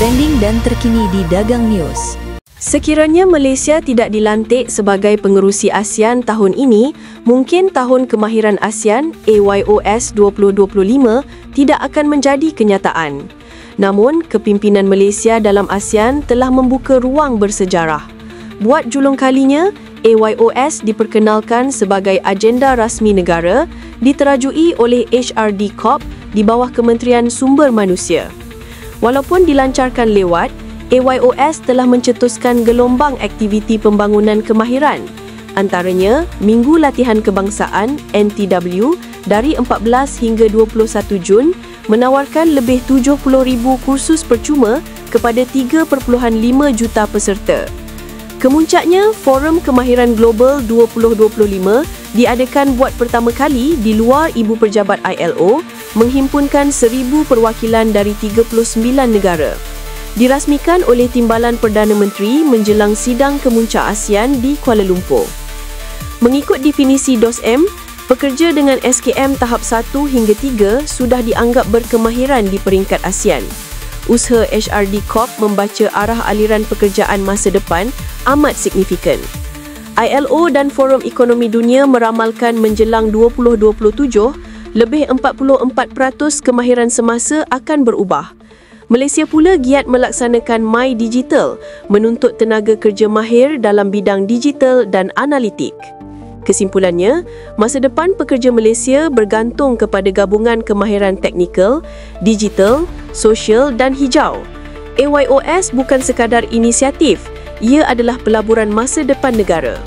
trending dan terkini di Dagang News. Sekiranya Malaysia tidak dilantik sebagai pengerusi ASEAN tahun ini, mungkin Tahun Kemahiran ASEAN AYOS 2025 tidak akan menjadi kenyataan. Namun, kepimpinan Malaysia dalam ASEAN telah membuka ruang bersejarah. Buat julung kalinya, AYOS diperkenalkan sebagai agenda rasmi negara diterajui oleh HRD Corp di bawah Kementerian Sumber Manusia. Walaupun dilancarkan lewat, AYOS telah mencetuskan gelombang aktiviti pembangunan kemahiran, antaranya Minggu Latihan Kebangsaan NTW dari 14 hingga 21 Jun menawarkan lebih 70,000 kursus percuma kepada 3.5 juta peserta. Kemuncaknya, Forum Kemahiran Global 2025 diadakan buat pertama kali di luar Ibu Pejabat ILO, menghimpunkan 1,000 perwakilan dari 39 negara. Dirasmikan oleh Timbalan Perdana Menteri menjelang sidang kemuncak ASEAN di Kuala Lumpur. Mengikut definisi DOSM, pekerja dengan SKM tahap 1 hingga 3 sudah dianggap berkemahiran di peringkat ASEAN. Usaha HRD Corp membaca arah aliran pekerjaan masa depan amat signifikan. ILO dan Forum Ekonomi Dunia meramalkan menjelang 2027, lebih 44% kemahiran semasa akan berubah. Malaysia pula giat melaksanakan My Digital, menuntut tenaga kerja mahir dalam bidang digital dan analitik. Kesimpulannya, masa depan pekerja Malaysia bergantung kepada gabungan kemahiran teknikal, digital, sosial dan hijau. AYOS bukan sekadar inisiatif, ia adalah pelaburan masa depan negara.